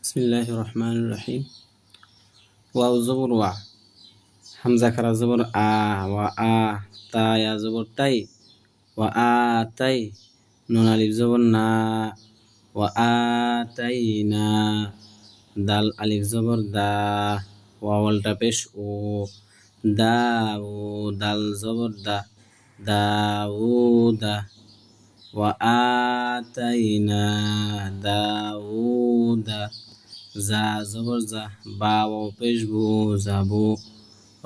বিসমিল্লাহির রহমানির রহিম। ওয়াও জবর ওয়া, হামজা খারা জবর আ, ওয়া আ, তা ইয়া জবর তাই, ওয়া আ তাই, নুন আলিফ জবর না, ওয়া আ তাই না, দাল আলিফ জবর দা, ওয়াওয়ালটা পেশ ও, দা ও, দাল জবর দা, দাউদা, ওয়া আ তাই না দাউদা, জা জবর জা, বা ও পেশ বু, যাবু,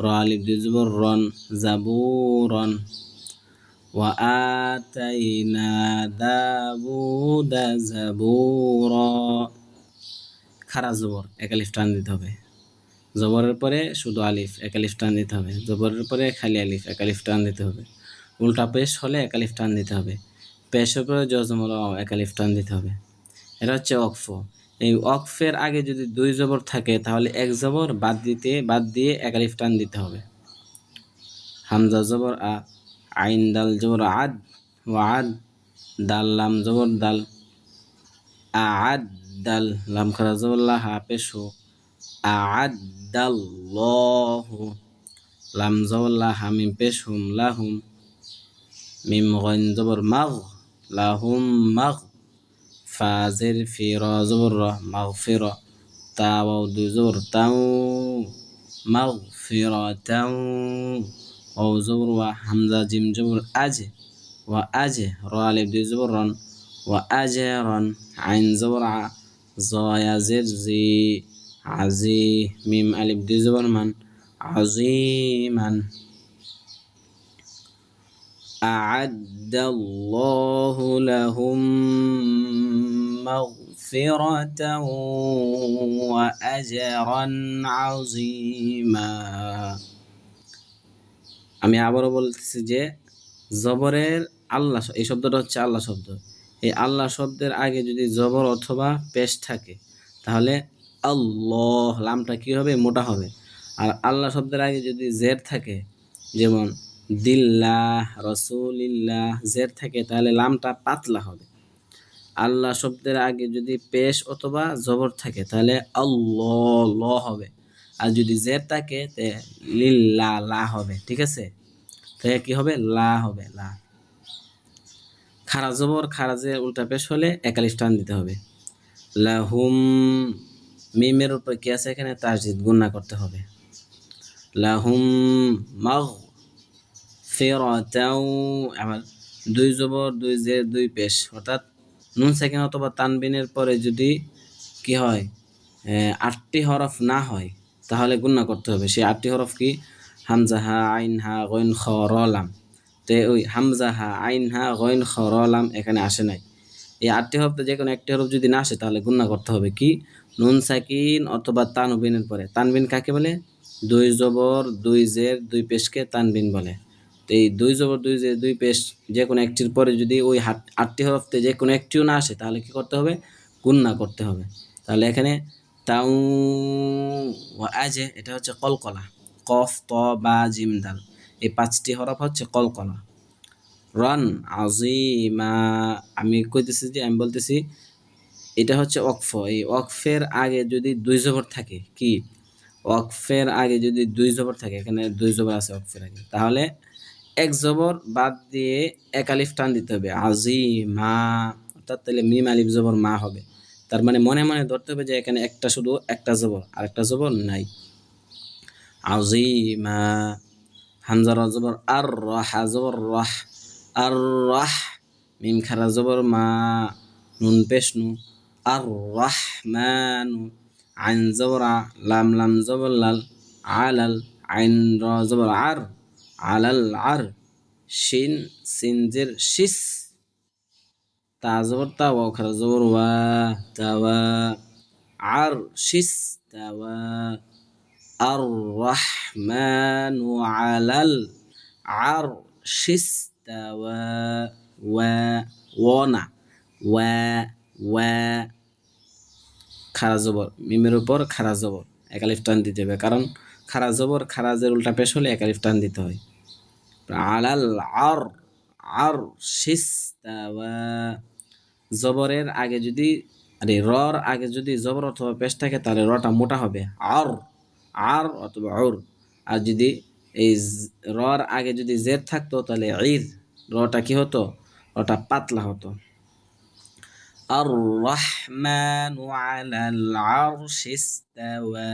র আলিফ দুই জবর রন, যাবুরন, ওয়া আতাইনা দাউদা যাবুরা। খারা জবর এক আলিফ টান দিতে হবে, জবরের পরে শুধু আলিফ এক আলিফ টান দিতে হবে, জবরের পরে খালি আলিফ এক আলিফ টান দিতে হবে, উল্টা পেশ হলে এক আলিফ টান দিতে হবে, পেশের পরে জজমল এক আলিফ টান দিতে হবে। এটা হচ্ছে অক্ফ। এই অক্ফের আগে যদি দুই জবর থাকে তাহলে এক জবর বাদ দিয়ে এক আলিফ টান দিতে হবে। হামজা জবর আ, আইন দাল জবর আদ, ওয়াদ, দাল লাম জবর দাল, আদ দাল, লাম খারা জবর লা, হা পেশ হো, আদ দাল লহু, লাম জবর লা, হা মিম পেশ হুম, লাহুম, মিম গইন জবর মাগ, লাহুম মাগ, ফাজের ফি, র জবর র, মাগফির, তা ওয়াও দুই জবর তাও, মাগফির তাও, ওয়াও জবর ওয়া, হামজা জিম জবর আজ, ওয়া আজ, র আলিফ দুই জবর রন, ওয়া আজে রন, আইন জবর আ, জয়া জের জি, আজি, মিম আলিফ দুই জবর মান, আজিমান। أعد الله لهم مغفرة وأجرا عظيما। আমি আবারও বলতেছি যে জবরের আল্লাহ, এই শব্দটা হচ্ছে আল্লাহ শব্দ। এই আল্লাহ শব্দের আগে যদি জবর অথবা পেশ থাকে তাহলে আল্লাহ, লামটা কি হবে? মোটা হবে। আর আল্লাহ শব্দের আগে যদি জের থাকে, যেমন দিল্লাহ, রসুলিল্লাহ, জের থাকে তাহলে লামটা পাতলা হবে। আল্লাহ শব্দের আগে যদি পেশ অথবা জবর থাকে তাহলে আল্লাহ ল হবে, আর যদি জের থাকে তে লিল্লা লা হবে। ঠিক আছে, তাই কি হবে? লা হবে, লা। খারা জবর খারা জের উল্টা পেশ হলে এক আলিফ টান দিতে হবে। লাহুম, মিমের উপর কি আছে? এখানে তাসদিদ, গুণনা করতে হবে। লাহুম মাগ ফিরাতাও, আবার দুই জবর দুই জের দুই পেশ, অর্থাৎ নুন সাকিন অথবা তানবিনের পরে যদি কি হয়, 8টি হরফ না হয় তাহলে গুণনা করতে হবে। সেই 8টি হরফ কি? হামজা হা, আইন হা, গইন খ, র লাম। তো ওই হামজা হা, আইন হা, গইন খ, র লাম এখানে আসে নাই। এই 8টি হরফ যে কোনো একটি হরফ যদি না আসে তাহলে গুণনা করতে হবে কি? নুন সাকিন অথবা তানবিনের পরে। তানবিন কাকে বলে? দুই জবর দুই জের দুই পেশকে তানবিন বলে। তো এই দুই জবর দুই জের দুই পেশ যে কোনো একটির পরে যদি ওই 8টি হরফতে যে কোনো একটিও না আসে তাহলে কি করতে হবে? গুণনা করতে হবে। তাহলে এখানে তাউ ওয়া আজে, এটা হচ্ছে কলকলা, কফ ত বা জিম দাল, এই 5টি হরফ হচ্ছে কলকলা। রন আজিমা, আমি বলতেছি এটা হচ্ছে ওয়াকফ। এই ওয়াকফের আগে যদি দুই জবর থাকে, কি ওয়াকফের আগে যদি দুই জবর থাকে, এখানে দুই জবর আছে ওয়াকফের আগে, তাহলে এক জবর বাদ দিয়ে এক আলিফ টান দিতে হবে, আজিমা, অর্থাৎ তাহলে মিম আলিফ জবর মা হবে। তার মানে মনে মনে ধরতে হবে যে এখানে শুধু একটা জবর, আর একটা জবর নাই। আজিমা, হামজা র জবর আর, রাহা জবর রাহ, আর রাহ, মিম খারা জবর মা, নুন পেশ নু, আর রাহমানু, আইন জবর আ, লাম লাম জবর লাল, আলাল, আইন র জবর আর, আলাল আর, শিন সিন জের শিস, তা জবর তা, ওয়াও খারা জবর ওয়া, তাওয়া, আর শিস তাওয়া, আর রহমানু আলাল আর শিস তাওয়া, ওয়া, ওয়ানা, ওয়া, ওয়া, খারা জবর, মিমের উপর খারা জবর এক আলিফ টান দিতে হবে, কারণ খারা জবর খারাজের উল্টা পেশ হলে এক আলিফ টান দিতে হয়। আলাল আর, আর শিস তাওয়া, জবরের আগে যদি আর এই রর আগে যদি জবর অথবা পেশ থাকে তাহলে রটা মোটা হবে, আর আর অথবা অর। আর যদি এই রর আগে যদি জের থাকতো তাহলে ঈদ, রটা কি হতো, রটা পাতলা হতো। আর রহমানু আলাল আরশি ইস্তাওয়া,